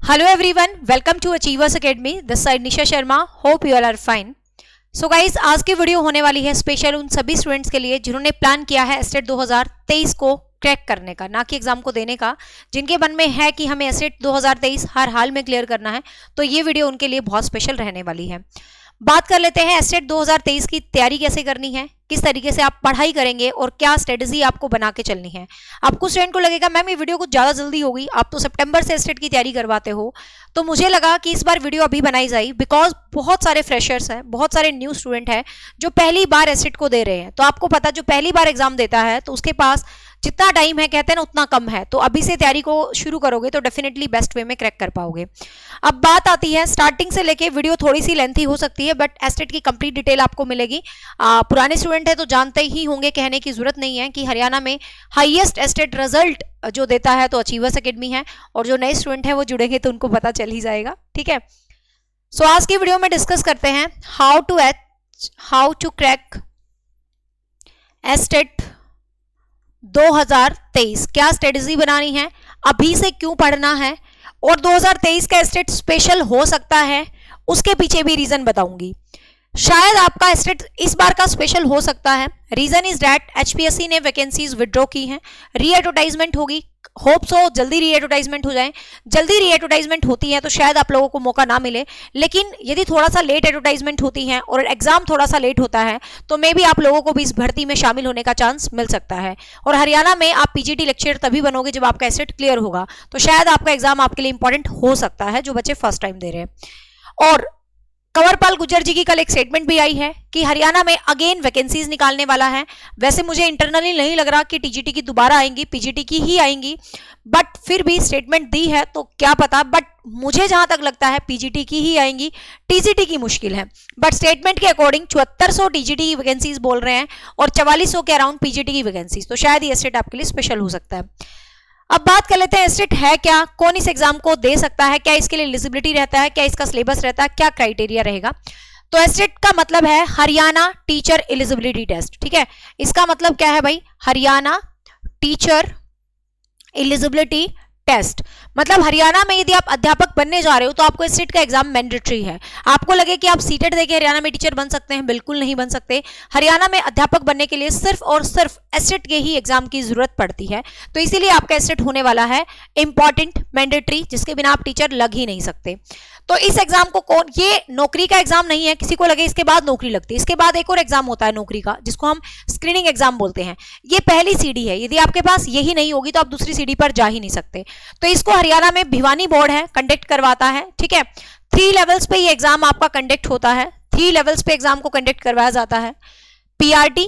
Hello everyone, welcome to Achievers Academy. This side Nisha Sharma. Hope you all are fine. So guys आज की video होने वाली है special उन सभी स्टूडेंट्स के लिए जिन्होंने प्लान किया है एस्टेट 2023 को क्रैक करने का, ना कि एग्जाम को देने का, जिनके मन में है कि हमें एस्टेट 2023 हर हाल में क्लियर करना है, तो ये वीडियो उनके लिए बहुत स्पेशल रहने वाली है। बात कर लेते हैं एस्टेट 2023 की तैयारी कैसे करनी है, किस तरीके से आप पढ़ाई करेंगे और क्या स्ट्रेटजी आपको बना के चलनी है। आपको स्टूडेंट को लगेगा मैम ये वीडियो कुछ ज्यादा जल्दी होगी, आप तो सितंबर से एस्टेट की तैयारी करवाते हो, तो मुझे लगा कि इस बार वीडियो अभी बनाई जाए बिकॉज बहुत सारे फ्रेशर्स हैं, बहुत सारे न्यू स्टूडेंट हैं जो पहली बार एस्टेट को दे रहे हैं। तो आपको पता जो पहली बार एग्जाम देता है तो उसके पास जितना टाइम है कहते हैं ना उतना कम है, तो अभी से तैयारी को शुरू करोगे तो डेफिनेटली बेस्ट वे में क्रैक कर पाओगे। अब बात आती है स्टार्टिंग से लेके वीडियो थोड़ी सी लेंथी हो सकती है बट एस्टेट की कंप्लीट डिटेल आपको मिलेगी। पुराने स्टूडेंट है तो जानते ही होंगे, कहने की जरूरत नहीं है कि हरियाणा में हाईएस्ट एस्टेट रिजल्ट जो देता है तो अचीवर्स एकेडमी है, और जो नए स्टूडेंट है वो जुड़ेंगे तो उनको पता चल ही जाएगा। ठीक है, सो आज की वीडियो में डिस्कस करते हैं हाउ टू क्रैक एस्टेट 2023, क्या स्ट्रेटजी बनानी है, अभी से क्यों पढ़ना है, और 2023 का एस्टेट स्पेशल हो सकता है उसके पीछे भी रीजन बताऊंगी। शायद आपका एस्टेट इस बार का स्पेशल हो सकता है। रीजन इज दैट एचपीएससी ने वैकेंसीज विड्रॉ की हैं, रीएडवर्टाइजमेंट होगी, होप्स हो जल्दी रीएडवर्टाइजमेंट हो जाए। जल्दी रीएडवर्टाइजमेंट होती है तो शायद आप लोगों को मौका ना मिले, लेकिन यदि थोड़ा सा लेट एडवर्टाइजमेंट होती है और एग्जाम थोड़ा सा लेट होता है तो मे भी आप लोगों को भी इस भर्ती में शामिल होने का चांस मिल सकता है। और हरियाणा में आप पीजीटी लेक्चर तभी बनोगे जब आपका एस्टेट क्लियर होगा, तो शायद आपका एग्जाम आपके लिए इंपॉर्टेंट हो सकता है जो बच्चे फर्स्ट टाइम दे रहे हैं। और कंवरपाल गुर्जर जी की कल एक स्टेटमेंट भी आई है कि हरियाणा में अगेन वैकेंसीज निकालने वाला है। वैसे मुझे इंटरनली नहीं लग रहा कि टीजीटी की दोबारा आएंगी, पीजीटी की ही आएंगी, बट फिर भी स्टेटमेंट दी है तो क्या पता, बट मुझे जहां तक लगता है पीजीटी की ही आएंगी, टीजीटी की मुश्किल है। बट स्टेटमेंट के अकॉर्डिंग 7400 टीजीटी की वैकेंसीज बोल रहे हैं और 4400 के अराउंड पीजीटी की वैकेंसीज, तो शायद ये स्टेट आपके लिए स्पेशल हो सकता है। अब बात कर लेते हैं एस्टेट है क्या, कौन इस एग्जाम को दे सकता है, क्या इसके लिए एलिजिबिलिटी रहता है, क्या इसका सिलेबस रहता है, क्या क्राइटेरिया रहेगा। तो एस्टेट का मतलब है हरियाणा टीचर एलिजिबिलिटी टेस्ट। ठीक है, इसका मतलब क्या है भाई, हरियाणा टीचर एलिजिबिलिटी टेस्ट। मतलब हरियाणा में यदि आप अध्यापक बनने जा रहे हो तो आपको एस्टेट का एग्जाम मैंडेटरी है। आपको लगे कि आप सीटेट देके हरियाणा में टीचर बन सकते हैं, बिल्कुल नहीं बन सकते। हरियाणा में अध्यापक बनने के लिए सिर्फ और सिर्फ एस्टेट के ही एग्जाम की जरूरत पड़ती है, तो इसीलिए आपका एस्टेट होने वाला है इंपॉर्टेंट, मैंडेटरी, जिसके बिना आप टीचर लग ही नहीं सकते। तो इस एग्जाम को कौन, ये नौकरी का एग्जाम नहीं है, किसी को लगे इसके बाद नौकरी लगती है, इसके बाद एक और एग्जाम होता है नौकरी का जिसको हम स्क्रीनिंग एग्जाम बोलते हैं। ये पहली सीढ़ी है, यदि आपके पास यही नहीं होगी तो आप दूसरी सीढ़ी पर जा ही नहीं सकते। तो इसको हरियाणा में भिवानी बोर्ड है कंडक्ट करवाता है। ठीक है, 3 लेवल्स पे ये एग्जाम आपका कंडक्ट होता है, 3 लेवल्स पे एग्जाम को कंडक्ट करवाया जाता है, पीआरटी,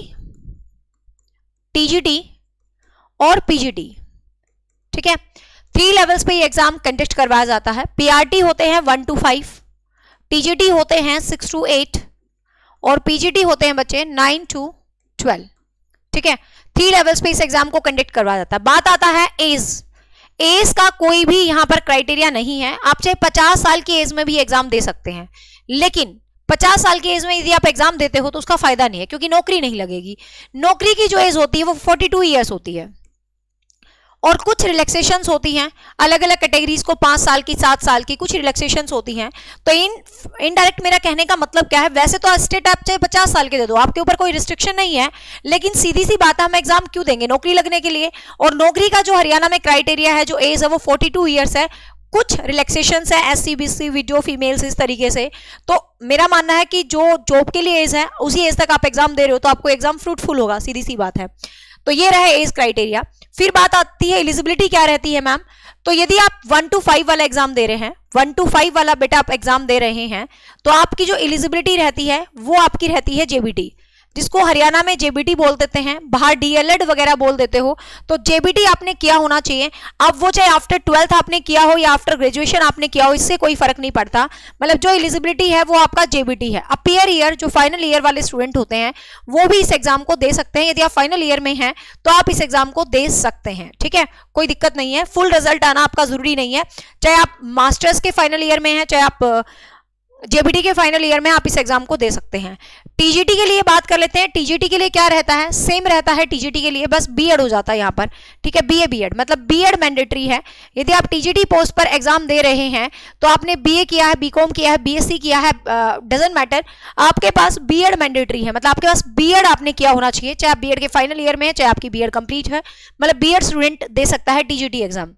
टीजीटी और पीजीटी। ठीक है, 3 लेवल्स पे ये एग्जाम कंडक्ट करवाया जाता है। पीआरटी होते हैं 1 to 5, टीजीटी होते हैं 6 to 8 और पीजीटी होते हैं बच्चे 9 to 12। ठीक है, 3 लेवल्स पे इस एग्जाम को कंडक्ट करवाया जाता है। बात आता है एज का कोई भी यहां पर क्राइटेरिया नहीं है, आप चाहे 50 साल की एज में भी एग्जाम दे सकते हैं, लेकिन 50 साल की एज में यदि आप एग्जाम देते हो तो उसका फायदा नहीं है क्योंकि नौकरी नहीं लगेगी। नौकरी की जो एज होती है वो 42 ईयर्स होती है और कुछ रिलैक्सेशंस होती हैं अलग अलग कैटेगरीज को, 5 साल की, 7 साल की, कुछ रिलैक्सेशंस होती हैं। तो इनडायरेक्ट मेरा कहने का मतलब क्या है, वैसे तो स्टेट आप चाहे 50 साल के दे दो, आपके ऊपर कोई रिस्ट्रिक्शन नहीं है, लेकिन सीधी सी बात है हम एग्जाम क्यों देंगे, नौकरी लगने के लिए। और नौकरी का जो हरियाणा में क्राइटेरिया है, जो एज है वो 42 ईयर्स है, कुछ रिलैक्सेशंस है एससी बीसी विडो फीमेल्स इस तरीके से। तो मेरा मानना है कि जो जॉब के लिए एज है उसी एज तक आप एग्जाम दे रहे हो तो आपको एग्जाम फ्रूटफुल होगा, सीधी सी बात है। तो ये रहे एज क्राइटेरिया। फिर बात आती है एलिजिबिलिटी क्या रहती है मैम, तो यदि आप 1 to 5 वाला एग्जाम दे रहे हैं, 1 to 5 वाला बेटा आप एग्जाम दे रहे हैं, तो आपकी जो एलिजिबिलिटी रहती है वो आपकी रहती है जेबीटी, जिसको हरियाणा में जेबीटी बोल देते हैं, बाहर डीएलएड वगैरह बोल देते हो। तो जेबीटी आपने किया होना चाहिए। अब वो चाहे आफ्टर 12th आपने किया हो या आफ्टर ग्रेजुएशन आपने किया हो, इससे कोई फर्क नहीं पड़ता। मतलब जो एलिजिबिलिटी है वो आपका जेबीटी है। अपियर ईयर जो फाइनल ईयर वाले स्टूडेंट होते हैं वो भी इस एग्जाम को दे सकते हैं। यदि आप फाइनल ईयर में हैं तो आप इस एग्जाम को दे सकते हैं। ठीक है, कोई दिक्कत नहीं है, फुल रिजल्ट आना आपका जरूरी नहीं है। चाहे आप मास्टर्स के फाइनल ईयर में हैं, चाहे आप जेबीटी के फाइनल ईयर में आप इस एग्जाम को दे सकते हैं। टीजीटी के लिए बात कर लेते हैं। टीजीटी के लिए क्या रहता है, सेम रहता है टीजीटी के लिए, बस बीएड हो जाता है यहाँ पर, ठीक है। बीए बीएड मतलब बीएड मैंडेटरी है। यदि आप टीजीटी पोस्ट पर एग्जाम दे रहे हैं तो आपने बीए किया है, बीकॉम किया है, बीएससी किया है, डजंट मैटर, आपके पास बीएड मैंडेटरी है, मतलब आपके पास बीएड आपने किया होना चाहिए, चाहे आप बीएड के फाइनल ईयर में है, चाहे आपकी बीएड कंप्लीट है, मतलब बीएड स्टूडेंट दे सकता है टीजीटी एग्जाम।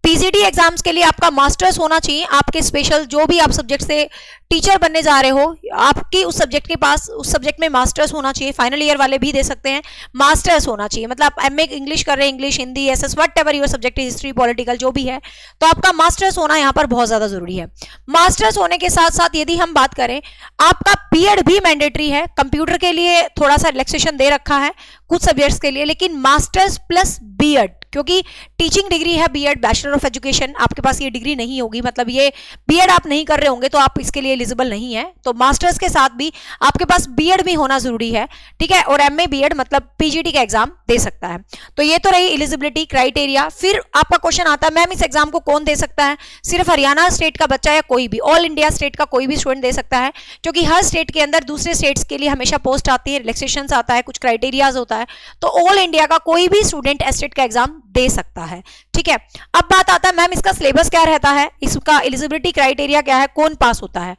पीजीटी एग्जाम्स के लिए आपका मास्टर्स होना चाहिए, आपके स्पेशल जो भी आप सब्जेक्ट से टीचर बनने जा रहे हो, आपकी उस सब्जेक्ट के पास उस सब्जेक्ट में मास्टर्स होना चाहिए। फाइनल ईयर वाले भी दे सकते हैं, मास्टर्स होना चाहिए, मतलब आप एमए इंग्लिश कर रहे हैं, English, Hindi, SS, whatever your subject, history, political, जो भी है, तो आपका मास्टर्स होना यहाँ पर बहुत ज्यादा जरूरी है। मास्टर्स होने के साथ साथ यदि हम बात करें, आपका बीएड भी मैंडेटरी है। कंप्यूटर के लिए थोड़ा सा रिलैक्सेशन दे रखा है कुछ सब्जेक्ट्स के लिए, लेकिन मास्टर्स प्लस बीएड, क्योंकि टीचिंग डिग्री है बीएड, बैचलर ऑफ एजुकेशन, आपके पास ये डिग्री नहीं होगी, मतलब ये बीएड आप नहीं कर रहे होंगे तो आप इसके लिए एलिजिबल नहीं है। तो मास्टर्स के साथ भी आपके पास बीएड भी होना जरूरी है, ठीक है। और एमए बीएड मतलब पीजीटी का एग्जाम दे सकता है। तो ये तो रही एलिजिबिलिटी क्राइटेरिया। फिर आपका क्वेश्चन आता है, मैम इस एग्जाम को कौन दे सकता है? सिर्फ हरियाणा स्टेट का बच्चा या कोई भी, ऑल इंडिया स्टेट का कोई भी स्टूडेंट दे सकता है, क्योंकि हर स्टेट के अंदर दूसरे स्टेट्स के लिए हमेशा पोस्ट आती है, रिलैक्सेशन आता है, कुछ क्राइटेरियाज होता है, तो ऑल इंडिया का कोई भी स्टूडेंट एस्टेट का एग्जाम दे सकता है, ठीक है। अब बात आता है, मैम इसका सिलेबस क्या रहता है, इसका एलिजिबिलिटी क्राइटेरिया क्या है, कौन पास होता है?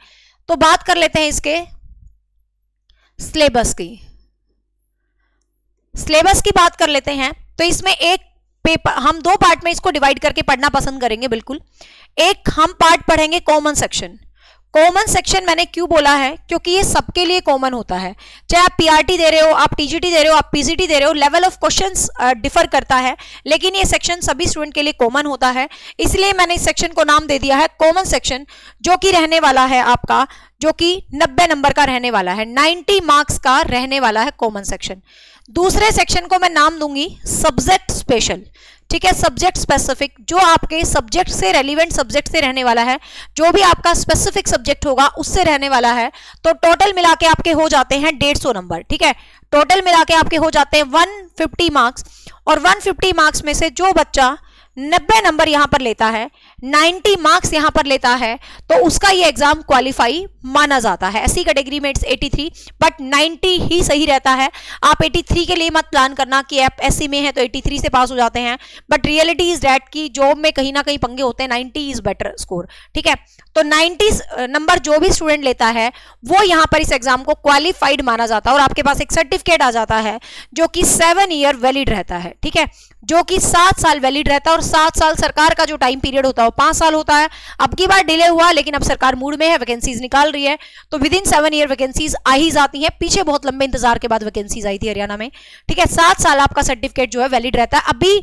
तो बात कर लेते हैं इसके सिलेबस की। सिलेबस की बात कर लेते हैं तो इसमें एक पेपर, हम दो पार्ट में इसको डिवाइड करके पढ़ना पसंद करेंगे बिल्कुल। एक हम पार्ट पढ़ेंगे कॉमन सेक्शन। कॉमन सेक्शन मैंने क्यों बोला है, क्योंकि ये सबके लिए कॉमन होता है, चाहे आप पीआरटी दे रहे हो, आप टीजीटी दे रहे हो, आप पीजीटी दे रहे हो, लेवल ऑफ क्वेश्चंस डिफर करता है, लेकिन ये सेक्शन सभी स्टूडेंट के लिए कॉमन होता है। इसलिए मैंने इस सेक्शन को नाम दे दिया है कॉमन सेक्शन, जो कि रहने वाला है आपका, जो कि 90 नंबर का रहने वाला है, 90 मार्क्स का रहने वाला है कॉमन सेक्शन। दूसरे सेक्शन को मैं नाम दूंगी सब्जेक्ट स्पेशल, ठीक है, सब्जेक्ट स्पेसिफिक, जो आपके सब्जेक्ट से रेलिवेंट सब्जेक्ट से रहने वाला है, जो भी आपका स्पेसिफिक सब्जेक्ट होगा उससे रहने वाला है। तो टोटल मिला के आपके हो जाते हैं 150 नंबर, ठीक है, टोटल मिला के आपके हो जाते हैं 150 मार्क्स। और 150 मार्क्स में से जो बच्चा 90 नंबर यहां पर लेता है, 90 मार्क्स यहां पर लेता है, तो उसका ये एग्जाम क्वालिफाई माना जाता है। ऐसी कैटेगरी में इट्स 83, बट 90 ही सही रहता है। आप 83 के लिए मत प्लान करना कि आप एससी में है तो 83 से पास हो जाते हैं, बट रियलिटी इज दैट कि जॉब में कहीं ना कहीं पंगे होते हैं, 90 इज बेटर स्कोर, ठीक है। तो 90 नंबर जो भी स्टूडेंट लेता है वो यहां पर इस एग्जाम को क्वालिफाइड माना जाता है, और आपके पास एक सर्टिफिकेट आ जाता है जो कि 7 ईयर वैलिड रहता है, ठीक है, जो कि 7 साल वैलिड रहता है। और 7 साल सरकार का जो टाइम पीरियड होता है वो 5 साल होता है। अब की बार डिले हुआ, लेकिन अब सरकार मूड में है, वैकेंसीज निकाल रही है, तो विद इन 7 ईयर वैकेंसीज आ ही जाती है। पीछे बहुत लंबे इंतजार के बाद वैकेंसीज आई थी हरियाणा में, ठीक है। 7 साल आपका सर्टिफिकेट जो है वैलिड रहता है। अभी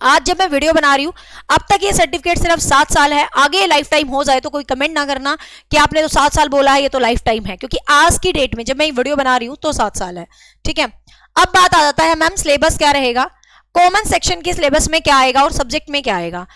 आज जब मैं वीडियो बना रही हूं, अब तक ये सर्टिफिकेट सिर्फ 7 साल है, आगे लाइफ टाइम हो जाए तो कोई कमेंट ना करना कि आपने तो 7 साल बोला है, ये तो लाइफ टाइम है, क्योंकि आज की डेट में जब मैं वीडियो बना रही हूं तो 7 साल है, ठीक है। अब बात आ जाता है, मैम सिलेबस क्या रहेगा, कॉमन सेक्शन के सिलेबस में क्या आएगा और सब्जेक्ट में क्या आएगा।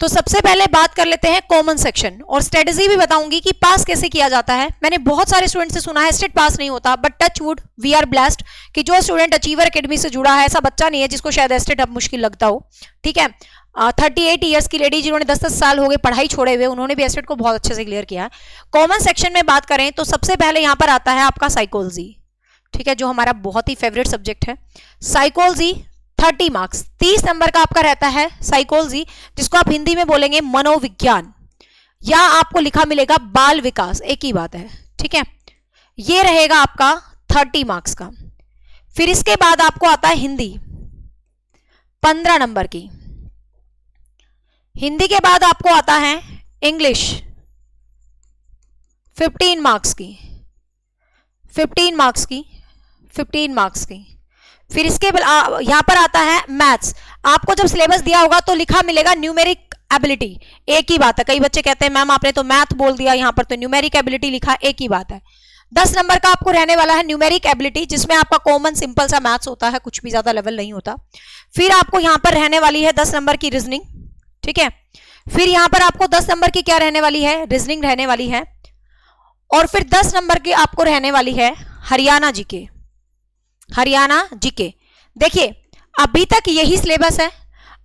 तो सबसे पहले बात कर लेते हैं कॉमन सेक्शन, और स्ट्रेटजी भी बताऊंगी कि पास कैसे किया जाता है। मैंने बहुत सारे स्टूडेंट से सुना है स्टेट पास नहीं होता, but touch wood we are blessed कि जो स्टूडेंट अचीवर एकेडमी से जुड़ा है, ऐसा बच्चा नहीं है जिसको शायद एस्टेट अब मुश्किल लगता हो, ठीक है। 38 ईयर्स की लेडी जिन्होंने 10-10 साल हो गए पढ़ाई छोड़े हुए, उन्होंने भी एस्टेट को बहुत अच्छे से क्लियर किया है। कॉमन सेक्शन में बात करें तो सबसे पहले यहां पर आता है आपका साइकोलॉजी, ठीक है, जो हमारा बहुत ही फेवरेट सब्जेक्ट है। साइकोलॉजी 30 मार्क्स, 30 नंबर का आपका रहता है साइकोलॉजी, जिसको आप हिंदी में बोलेंगे मनोविज्ञान, या आपको लिखा मिलेगा बाल विकास, एक ही बात है, ठीक है। ये रहेगा आपका 30 मार्क्स का। फिर इसके बाद आपको आता है हिंदी 15 नंबर की। हिंदी के बाद आपको आता है इंग्लिश 15 मार्क्स की, 15 मार्क्स की, 15 मार्क्स की। फिर इसके यहां पर आता है मैथ्स। आपको जब सिलेबस दिया होगा तो लिखा मिलेगा न्यूमेरिक एबिलिटी, एक ही बात है। कई बच्चे कहते हैं मैम आपने तो मैथ बोल दिया, यहां पर तो न्यूमेरिक एबिलिटी लिखा, एक ही बात है। 10 नंबर का आपको रहने वाला है न्यूमेरिक एबिलिटी, जिसमें आपका कॉमन सिंपल सा मैथ्स होता है, कुछ भी ज्यादा लेवल नहीं होता। फिर आपको यहां पर रहने वाली है 10 नंबर की रीजनिंग, ठीक है। फिर यहां पर आपको 10 नंबर की क्या रहने वाली है, रीजनिंग रहने वाली है। और फिर 10 नंबर की आपको रहने वाली है हरियाणा जीके, हरियाणा जीके। देखिए अभी तक यही सिलेबस है,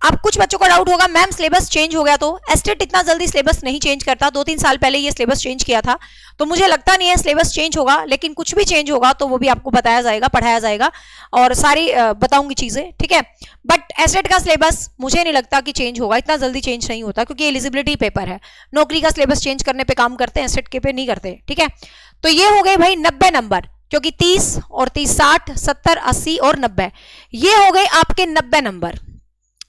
अब कुछ बच्चों का डाउट होगा मैम सिलेबस चेंज हो गया, तो एस्टेट इतना जल्दी सिलेबस नहीं चेंज करता, 2-3 साल पहले ये सिलेबस चेंज किया था, तो मुझे लगता नहीं है सिलेबस चेंज होगा, लेकिन कुछ भी चेंज होगा तो वो भी आपको बताया जाएगा, पढ़ाया जाएगा और सारी बताऊंगी चीजें, ठीक है। बट एस्टेट का सिलेबस मुझे नहीं लगता कि चेंज होगा, इतना जल्दी चेंज नहीं होता, क्योंकि एलिजिबिलिटी पेपर है, नौकरी का सिलेबस चेंज करने पे काम करते हैं, एस्टेट के पे नहीं करते, ठीक है। तो ये हो गए भाई 90 नंबर, क्योंकि 30 और 30 60 70 80 और 90, ये हो गए आपके 90 नंबर।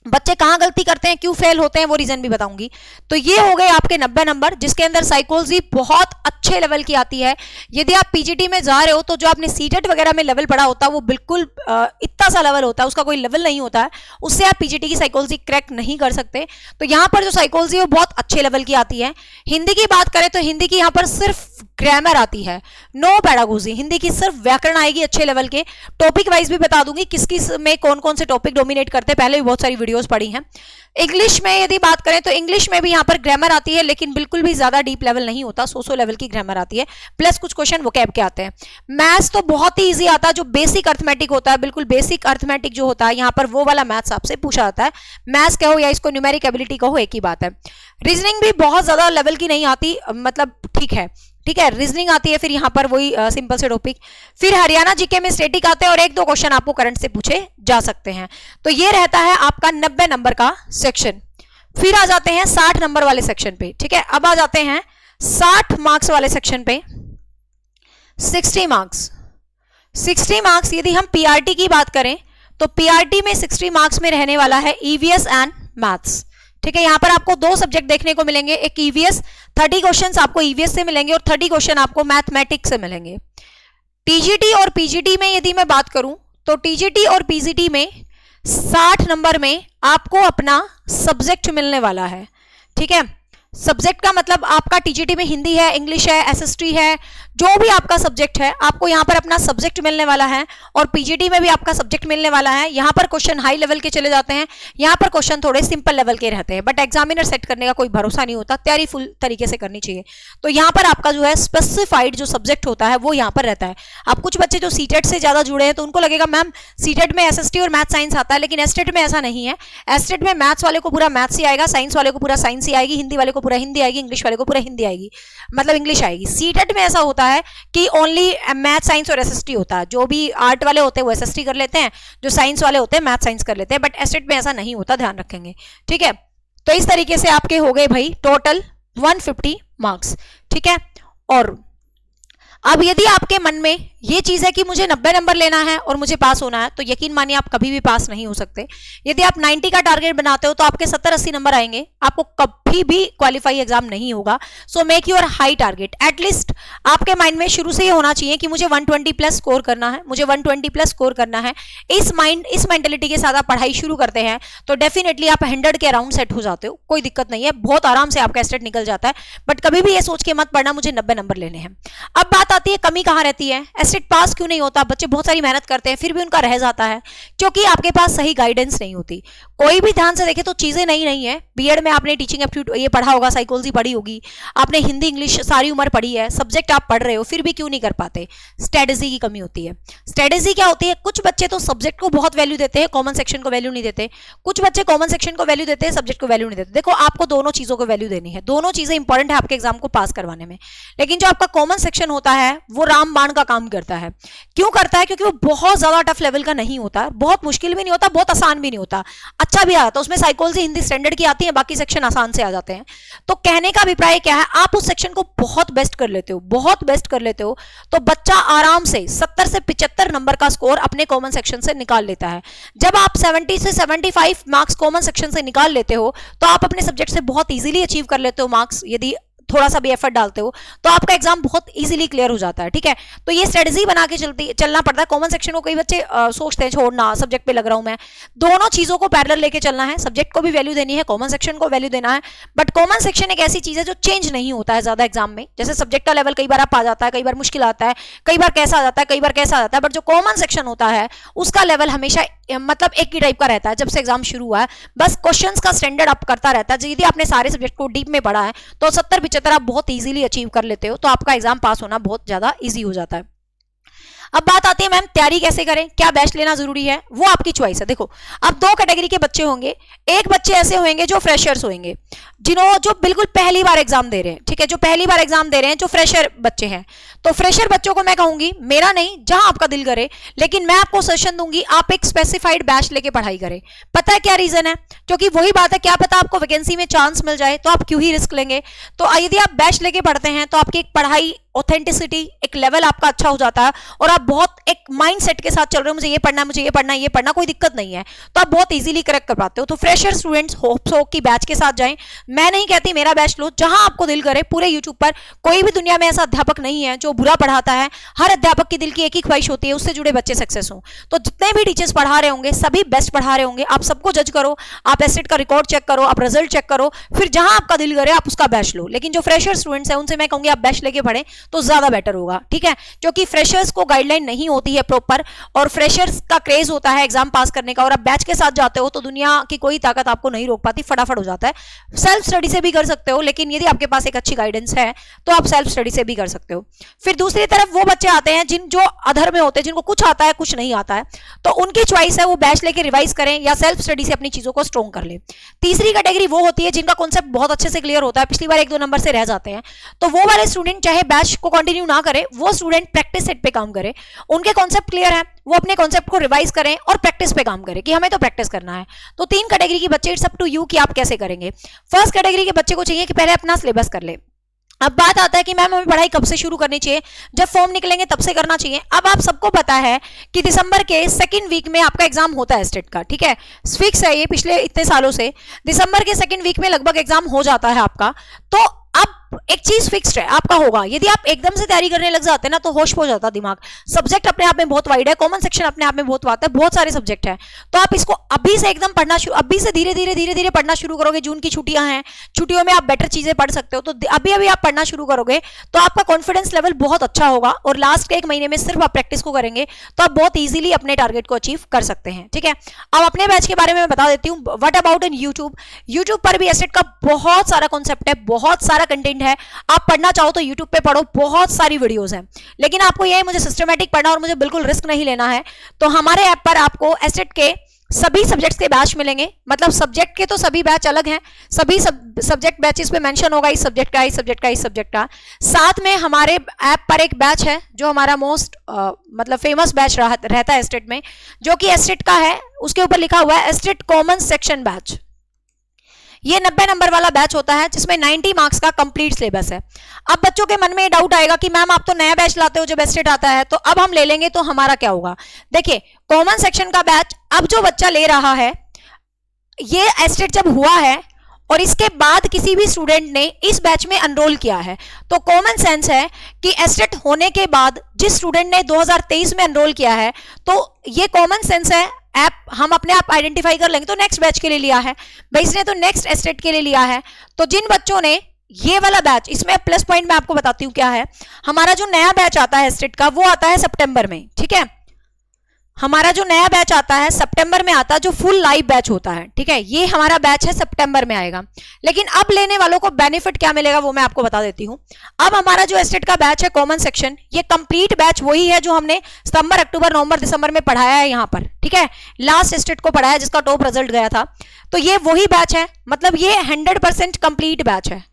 बच्चे कहां गलती करते हैं, क्यों फेल होते हैं, वो रीजन भी बताऊंगी। तो ये हो गए आपके 90 नंबर, जिसके अंदर साइकोलॉजी बहुत अच्छे लेवल की आती है। यदि आप पीजीटी में जा रहे हो तो जो आपने सीटेट वगैरह में लेवल पढ़ा होता है वो बिल्कुल इतना सा लेवल होता है, उसका कोई लेवल नहीं होता है, उससे आप पीजीटी की साइकोलॉजी क्रैक नहीं कर सकते। तो यहाँ पर जो साइकोलॉजी है वो बहुत अच्छे लेवल की आती है। हिंदी की बात करें तो हिंदी की यहाँ पर सिर्फ ग्रामर आती है, नो पैडागोजी, हिंदी की सिर्फ व्याकरण आएगी अच्छे लेवल के। टॉपिक वाइज भी बता दूंगी किस किस में कौन कौन से टॉपिक डोमिनेट करते हैं, पहले भी बहुत सारी वीडियोस पढ़ी हैं। इंग्लिश में यदि बात करें तो इंग्लिश में भी यहाँ पर ग्रामर आती है, लेकिन बिल्कुल भी ज्यादा डीप लेवल नहीं होता, 100 लेवल की ग्रामर आती है, प्लस कुछ क्वेश्चन वोकैब के आते हैं। मैथ्स तो बहुत ही ईजी आता है, जो बेसिक अर्थमेटिक होता है, बिल्कुल बेसिक अर्थमेटिक जो होता है यहाँ पर वो वाला मैथ्स आपसे पूछा जाता है। मैथ्स कहो या इसको न्यूमेरिक एबिलिटी कहो, एक ही बात है। रीजनिंग भी बहुत ज्यादा लेवल की नहीं आती, मतलब ठीक है, ठीक है, रीजनिंग आती है, फिर यहाँ पर वही सिंपल से टॉपिक। फिर हरियाणा जीके में स्टैटिक आते हैं और 1-2 क्वेश्चन आपको करंट से पूछे जा सकते हैं। तो ये रहता है आपका 90 नंबर का सेक्शन। फिर आ जाते हैं 60 नंबर वाले सेक्शन पे, ठीक है। अब आ जाते हैं 60 मार्क्स वाले सेक्शन पे। 60 मार्क्स, 60 मार्क्स यदि हम पीआरटी की बात करें तो पीआरटी में 60 मार्क्स में रहने वाला है ईवीएस एंड मैथ्स, ठीक है। यहां पर आपको 2 सब्जेक्ट देखने को मिलेंगे, एक ईवीएस, 30 क्वेश्चंस आपको ईवीएस से मिलेंगे और 30 क्वेश्चन आपको मैथमेटिक्स से मिलेंगे। टीजीटी और पीजीटी में यदि मैं बात करूं तो टीजीटी और पीजीटी में 60 नंबर में आपको अपना सब्जेक्ट मिलने वाला है, ठीक है। सब्जेक्ट का मतलब आपका टीजीटी में हिंदी है, इंग्लिश है, एसएसटी है, जो भी आपका सब्जेक्ट है आपको यहाँ पर अपना सब्जेक्ट मिलने वाला है, और पीजीटी में भी आपका सब्जेक्ट मिलने वाला है। यहाँ पर क्वेश्चन हाई लेवल के चले जाते हैं, यहाँ पर क्वेश्चन थोड़े सिंपल लेवल के रहते हैं, बट एग्जामिनर सेट करने का कोई भरोसा नहीं होता, तैयारी फुल तरीके से करनी चाहिए। तो यहाँ पर आपका जो है स्पेसिफाइड जो सब्जेक्ट होता है वो यहाँ पर रहता है। अब कुछ बच्चे जो सीटेट से ज्यादा जुड़े हैं तो उनको लगेगा मैम सीटेट में एसएसटी और मैथ साइंस आता है, लेकिन एस्टेट में ऐसा नहीं है। एस्टेट में मैथ्स वाले को पूरा मैथ्स ही आएगा, साइंस वाले को पूरा साइंस ही आएगी, हिंदी वाले को पूरा हिंदी आएगी, इंग्लिश वाले को पूरा हिंदी आएगी, मतलब इंग्लिश आएगी। सीटेट में ऐसा होता है कि ओनली मैथ साइंस और एसएसटी होता है, जो भी आर्ट वाले होते हैं वो एसएसटी कर लेते हैं, जो साइंस वाले होते हैं मैथ साइंस कर लेते हैं, बट एस्टेट में ऐसा नहीं होता, ध्यान रखेंगे, ठीक है। तो इस तरीके से आपके हो गए भाई टोटल 150 मार्क्स, ठीक है। और अब यदि आपके मन में ये चीज है कि मुझे 90 नंबर लेना है और मुझे पास होना है, तो यकीन मानिए आप कभी भी पास नहीं हो सकते। यदि आप 90 का टारगेट बनाते हो तो आपके 70-80 नंबर आएंगे, आपको कभी भी क्वालिफाई एग्जाम नहीं होगा। So make your high target. At least आपके माइंड में शुरू से ही होना चाहिए कि मुझे 120 प्लस स्कोर करना है, मुझे 120 प्लस स्कोर करना है। इस मेंटेलिटी के साथ आप पढ़ाई शुरू करते हैं तो डेफिनेटली आप 100 के अराउंड सेट हो जाते हो, कोई दिक्कत नहीं है, बहुत आराम से आपका एस्टेट निकल जाता है। बट कभी भी ये सोच के मत पढ़ना मुझे 90 नंबर लेने हैं। अब बात आती है कमी कहां रहती है, एस्टेट पास क्यों नहीं होता, बच्चे बहुत सारी मेहनत करते हैं फिर भी उनका रह जाता है, क्योंकि आपके पास सही गाइडेंस नहीं होती। कोई भी ध्यान से देखे तो चीजें नई नहीं है। बीएड में आपने टीचिंग एप्टीट्यूड ये पढ़ा होगा, साइकोलॉजी पढ़ी होगी, आपने हिंदी इंग्लिश सारी उम्र पढ़ी है, सब्जेक्ट आप पढ़ रहे हो, फिर भी क्यों नहीं कर पाते, स्ट्रेटेजी की कमी होती है। स्ट्रेटेजी क्या होती है, कुछ बच्चे तो सब्जेक्ट को बहुत वैल्यू देते हैं, कॉमन सेक्शन को वैल्यू नहीं देते, कुछ बच्चे कॉमन सेक्शन को वैल्यू देते हैं, सब्जेक्ट को वैल्यू नहीं देते। देखो आपको दोनों चीजों को वैल्यू देनी है, दोनों चीजें इंपॉर्टेंट है आपके एग्जाम को पास करवाने में। लेकिन जो आपका कॉमन सेक्शन होता है वो रामबाण का काम करता है। क्यों करता है, क्योंकि वो बहुत ज्यादा टफ लेवल का नहीं होता, बहुत मुश्किल भी नहीं होता, बहुत आसान भी नहीं होता, अच्छा भी आता है। उसमें साइकोलॉजी हिंदी स्टैंडर्ड की आती है, बाकी सेक्शन आसान से आ जाते हैं। तो कहने का अभिप्राय क्या है, आप उस सेक्शन को बहुत बेस्ट कर लेते हो, बहुत बेस्ट कर लेते हो, तो बच्चा आराम से 70 से 75 नंबर का स्कोर अपने कॉमन सेक्शन से निकाल लेता है। जब आप 70 से 75 मार्क्स कॉमन सेक्शन से निकाल लेते हो तो आप अपने सब्जेक्ट से बहुत इजीली अचीव कर लेते हो मार्क्स। यदि थोड़ा सा भी एफर्ट डालते हो तो आपका एग्जाम बहुत इजीली क्लियर हो जाता है, ठीक है। तो ये स्ट्रेटजी बना के चलना पड़ता है। कॉमन सेक्शन को कई बच्चे सोचते हैं छोड़ना, सब्जेक्ट पे लग रहा हूं मैं, दोनों चीजों को पैरेलल लेके चलना है, सब्जेक्ट को भी वैल्यू देनी है, कॉमन सेक्शन को वैल्यू देना है। बट कॉमन सेक्शन एक ऐसी चीज है जो चेंज नहीं होता है ज्यादा एग्जाम में। जैसे सब्जेक्ट का लेवल कई बार आप आ जाता है, कई बार मुश्किल आता है, कई बार कैसा आ जाता है, कई बार कैसा आ जाता है, बट जो कॉमन सेक्शन होता है उसका लेवल हमेशा मतलब एक ही टाइप का रहता है। जब से एग्जाम शुरू हुआ है बस क्वेश्चंस का स्टैंडर्ड अप करता रहता है। यदि आपने सारे सब्जेक्ट को डीप में पढ़ा है तो 70-75 आप बहुत इजीली अचीव कर लेते हो, तो आपका एग्जाम पास होना बहुत ज्यादा इजी हो जाता है। अब बात आती है मैम तैयारी कैसे करें, क्या बैच लेना जरूरी है, वो आपकी चॉइस है। देखो अब दो कैटेगरी के बच्चे होंगे, एक बच्चे ऐसे होंगे जो फ्रेशर्स होंगे, जो बिल्कुल पहली बार एग्जाम दे रहे हैं, ठीक है, जो पहली बार एग्जाम दे रहे हैं, जो फ्रेशर बच्चे हैं। तो फ्रेशर बच्चों को मैं कहूंगी मेरा नहीं, जहां आपका दिल करे, लेकिन मैं आपको सजेशन दूंगी आप एक स्पेसिफाइड बैच लेके पढ़ाई करें। पता है क्या रीजन है, क्योंकि वही बात है, क्या पता आपको वैकेंसी में चांस मिल जाए, तो आप क्यों ही रिस्क लेंगे। तो यदि आप बैच लेके पढ़ते हैं तो आपकी एक पढ़ाई ऑथेंटिसिटी, एक लेवल आपका अच्छा हो जाता है और आप बहुत एक माइंड सेट के साथ चल रहे हो, मुझे ये पढ़ना है, मुझे ये पढ़ना है, ये पढ़ना, कोई दिक्कत नहीं है, तो आप बहुत इजीली करेक्ट कर पाते हो। तो फ्रेशर स्टूडेंट्स होप्स हो कि बैच के साथ जाएं। मैं नहीं कहती मेरा बैच लो, जहां आपको दिल करे। पूरे यूट्यूब पर कोई भी दुनिया में ऐसा अध्यापक नहीं है जो बुरा पढ़ाता है। हर अध्यापक की दिल की एक ही ख्वाहिश होती है, उससे जुड़े बच्चे सक्सेस हो। तो जितने भी टीचर्स पढ़ा रहे होंगे सभी बेस्ट पढ़ा रहे होंगे। आप सबको जज करो, आप एसेट का रिकॉर्ड चेक करो, आप रिजल्ट चेक करो, फिर जहां आपका दिल करे आप उसका बैच लो। लेकिन जो फ्रेशर स्टूडेंट्स है उनसे मैं कहूंगी आप बैच लेके पढ़े तो ज्यादा बेटर होगा, ठीक है, क्योंकि फ्रेशर्स को गाइडलाइन नहीं होती है प्रॉपर, और फ्रेशर्स का क्रेज होता है एग्जाम पास करने का, और आप बैच के साथ जाते हो तो दुनिया की कोई ताकत आपको नहीं रोक पाती, फटाफट हो जाता है। सेल्फ स्टडी से भी कर सकते हो, लेकिन यदि आपके पास एक अच्छी गाइडेंस है तो आप सेल्फ स्टडी से भी कर सकते हो। फिर दूसरी तरफ वो बच्चे आते हैं जो अधर में होते हैं, जिनको कुछ आता है कुछ नहीं आता है, तो उनकी चॉइस है वो बैच लेके रिवाइज करें या सेल्फ स्टडी से अपनी चीजों को स्ट्रॉन्ग कर ले। तीसरी कैटेगरी वो होती है जिनका कॉन्सेप्ट बहुत अच्छे से क्लियर होता है, पिछली बार 1-2 नंबर से रह जाते हैं, तो वो वाले स्टूडेंट चाहे बैच को कंटिन्यू ना करे, वो स्टूडेंट प्रैक्टिस सेट पे काम करे। उनके कॉन्सेप्ट क्लियर है, वो अपने कॉन्सेप्ट को रिवाइज करें और प्रैक्टिस पे काम करें कि हमें तो प्रैक्टिस करना है। तो 3 कैटेगरी के बच्चे, इट्स अप टू यू कि आप कैसे करेंगे। फर्स्ट कैटेगरी के बच्चे को चाहिए कि पहले अपना सिलेबस कर ले। अब बात आता है कि मैम हमें पढ़ाई कब से शुरू करनी चाहिए, जब फॉर्म निकलेंगे तब से करना चाहिए। अब आप सबको पता है कि दिसंबर के सेकंड वीक में आपका एग्जाम होता है स्टेट का, ठीक है, फिक्स है ये पिछले इतने सालों से। दिसंबर के सेकंड वीक में लगभग एग्जाम हो जाता है आपका। तो अब एक चीज फिक्स्ड है आपका होगा, यदि आप एकदम से तैयारी करने लग जाते हैं ना तो होश हो जाता दिमाग। सब्जेक्ट अपने आप में बहुत वाइड है, कॉमन सेक्शन अपने आप में बहुत वाइड है, बहुत सारे सब्जेक्ट है। तो आप इसको अभी से एकदम पढ़ना शुरू, अभी से धीरे धीरे पढ़ना शुरू करोगे। जून की छुट्टियां हैं, छुट्टियों में आप बेटर चीजें पढ़ सकते हो, तो अभी आप पढ़ना शुरू करोगे तो आपका कॉन्फिडेंस लेवल बहुत अच्छा होगा, और लास्ट के 1 महीने में सिर्फ आप प्रैक्टिस को करेंगे तो आप बहुत ईजिली अपने टारगेट को अचीव कर सकते हैं, ठीक है। अब अपने बैच के बारे में बता देती हूँ। What about in YouTube, YouTube पर भी एसेट का बहुत सारा कॉन्सेप्ट है, बहुत सारा कंटेंट है। आप पढ़ना चाहो तो YouTube पे पढ़ो, बहुत सारी वीडियोस हैं, लेकिन आपको ये मुझे सिस्टमैटिक पढ़ना और मुझे बिल्कुल रिस्क नहीं लेना है, तो हमारे ऐप पर आपको एसेट के सभी सब्जेक्ट्स के बैच मिलेंगे। मतलब सब्जेक्ट के तो सभी बैच अलग हैं, सभी सब्जेक्ट बैचेस पे मेंशन होगा इस सब्जेक्ट का, इस सब्जेक्ट का, इस सब्जेक्ट का। साथ में हमारे ऐप पर एक बैच है जो हमारा मोस्ट मतलब फेमस बैच रहता है एस्टेट में, जो कि एस्टेट का है, उसके ऊपर लिखा हुआ है एस्टेट कॉमन सेक्शन बैच। ये 90 नंबर वाला बैच होता है जिसमें 90 मार्क्स का कंप्लीट सिलेबस है। अब बच्चों के मन में डाउट आएगा कि मैम आप तो नया बैच लाते हो जब एस्टेट आता है, तो अब हम ले लेंगे तो हमारा क्या होगा। देखिए कॉमन सेक्शन का बैच अब जो बच्चा ले रहा है, ये एस्टेट जब हुआ है और इसके बाद किसी भी स्टूडेंट ने इस बैच में एनरोल किया है, तो कॉमन सेंस है कि एस्टेट होने के बाद जिस स्टूडेंट ने 2023 में एनरोल किया है, तो ये कॉमन सेंस है, ऐप हम अपने आप आइडेंटिफाई कर लेंगे तो नेक्स्ट बैच के लिए लिया है भाई, इसने तो नेक्स्ट एस्टेट के लिए लिया है। तो जिन बच्चों ने ये वाला बैच, इसमें प्लस पॉइंट मैं आपको बताती हूँ क्या है। हमारा जो नया बैच आता है एस्टेट का, वो आता है सितंबर में, ठीक है। हमारा जो नया बैच आता है सितंबर में आता है, जो फुल लाइव बैच होता है, ठीक है। ये हमारा बैच है सितंबर में आएगा। लेकिन अब लेने वालों को बेनिफिट क्या मिलेगा वो मैं आपको बता देती हूँ। अब हमारा जो एस्टेट का बैच है कॉमन सेक्शन, ये कंप्लीट बैच वही है जो हमने सितंबर, अक्टूबर, नवंबर, दिसंबर में पढ़ाया है यहाँ पर, ठीक है। लास्ट एस्टेट को पढ़ाया जिसका टॉप रिजल्ट गया था, तो ये वही बैच है, मतलब ये 100% कंप्लीट बैच है।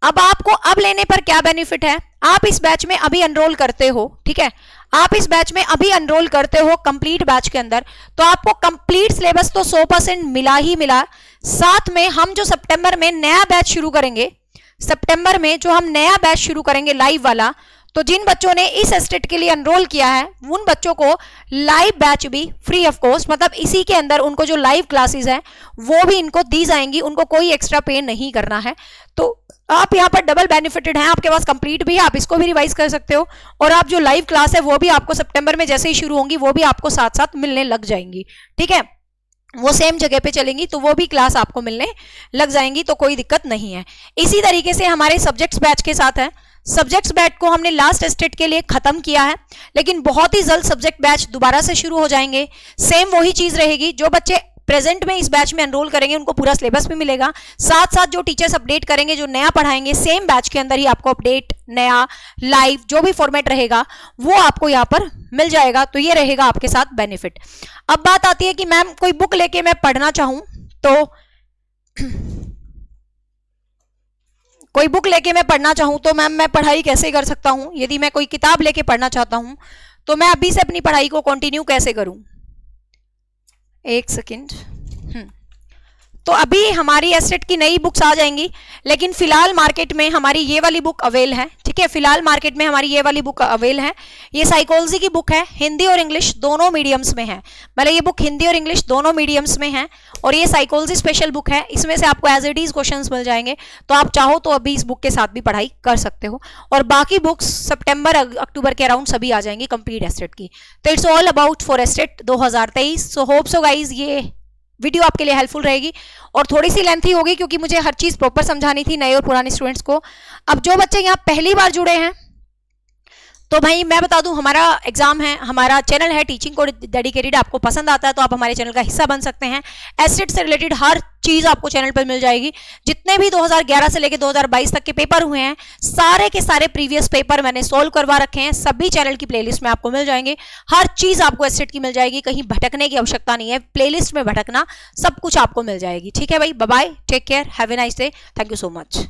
अब आपको अब लेने पर क्या बेनिफिट है, आप इस बैच में अभी एनरोल करते हो, ठीक है, आप इस बैच में अभी एनरोल करते हो कंप्लीट बैच के अंदर, तो आपको कंप्लीट सिलेबस तो 100% मिला ही मिला। साथ में हम जो सितंबर में नया बैच शुरू करेंगे, सितंबर में जो हम नया बैच शुरू करेंगे लाइव वाला, तो जिन बच्चों ने इस एस्टेट के लिए एनरोल किया है उन बच्चों को लाइव बैच भी फ्री ऑफ कॉस्ट, मतलब इसी के अंदर उनको जो लाइव क्लासेस हैं वो भी इनको दी जाएंगी, उनको कोई एक्स्ट्रा पे नहीं करना है। तो आप यहाँ पर डबल बेनिफिटेड हैं, आपके पास कंप्लीट भी है, आप इसको भी रिवाइज कर सकते हो, और आप जो लाइव क्लास है वो भी आपको सितंबर में जैसे ही शुरू होंगी वो भी आपको साथ साथ मिलने लग जाएंगी, ठीक है। वो सेम जगह पे चलेंगी तो वो भी क्लास आपको मिलने लग जाएंगी, तो कोई दिक्कत नहीं है। इसी तरीके से हमारे सब्जेक्ट्स बैच के साथ है। सब्जेक्ट्स बैच को हमने लास्ट एस्टेट के लिए खत्म किया है, लेकिन बहुत ही जल्द सब्जेक्ट बैच दोबारा से शुरू हो जाएंगे। सेम वही चीज रहेगी, जो बच्चे प्रेजेंट में इस बैच में एनरोल करेंगे उनको पूरा सिलेबस भी मिलेगा, साथ साथ जो टीचर्स अपडेट करेंगे, जो नया पढ़ाएंगे, सेम बैच के अंदर ही आपको अपडेट, नया, लाइव जो भी फॉर्मेट रहेगा वो आपको यहाँ पर मिल जाएगा। तो ये रहेगा आपके साथ बेनिफिट। अब बात आती है कि मैम कोई बुक लेके मैं पढ़ना चाहूं तो कोई बुक लेके मैं पढ़ना चाहूं तो मैम मैं पढ़ाई कैसे कर सकता हूं? यदि मैं कोई किताब लेके पढ़ना चाहता हूं तो मैं अभी से अपनी पढ़ाई को कंटिन्यू कैसे करूं? एक सेकेंड। तो अभी हमारी एस्टेट की नई बुक्स आ जाएंगी, लेकिन फिलहाल मार्केट में हमारी ये वाली बुक अवेल है, ठीक है। फिलहाल मार्केट में हमारी ये वाली बुक अवेल है। ये साइकोलॉजी की बुक है, हिंदी और इंग्लिश दोनों मीडियम्स में है। मतलब ये बुक हिंदी और इंग्लिश दोनों मीडियम्स में है और ये साइकोलॉजी स्पेशल बुक है। इसमें से आपको एज इट इज क्वेश्चंस मिल जाएंगे, तो आप चाहो तो अभी इस बुक के साथ भी पढ़ाई कर सकते हो। और बाकी बुक्स सितंबर अक्टूबर के अराउंड सभी आ जाएंगी कंप्लीट एस्टेट की। तो it's all about for estate 2023। So hope so guys ये वीडियो आपके लिए हेल्पफुल रहेगी और थोड़ी सी लेंथी होगी क्योंकि मुझे हर चीज प्रॉपर समझानी थी नए और पुराने स्टूडेंट्स को। अब जो बच्चे यहाँ पहली बार जुड़े हैं तो भाई मैं बता दूं, हमारा एग्जाम है, हमारा चैनल है टीचिंग को डेडिकेटेड। आपको पसंद आता है तो आप हमारे चैनल का हिस्सा बन सकते हैं। एस्टेट से रिलेटेड हर चीज आपको चैनल पर मिल जाएगी। जितने भी 2011 से लेकर 2022 तक के पेपर हुए हैं, सारे के सारे प्रीवियस पेपर मैंने सोल्व करवा रखे हैं, सभी चैनल की प्लेलिस्ट में आपको मिल जाएंगे। हर चीज आपको एस्टेट की मिल जाएगी, कहीं भटकने की आवश्यकता नहीं है, प्लेलिस्ट में भटकना, सब कुछ आपको मिल जाएगी। ठीक है भाई, bye bye, take care, have a nice day, thank you so much.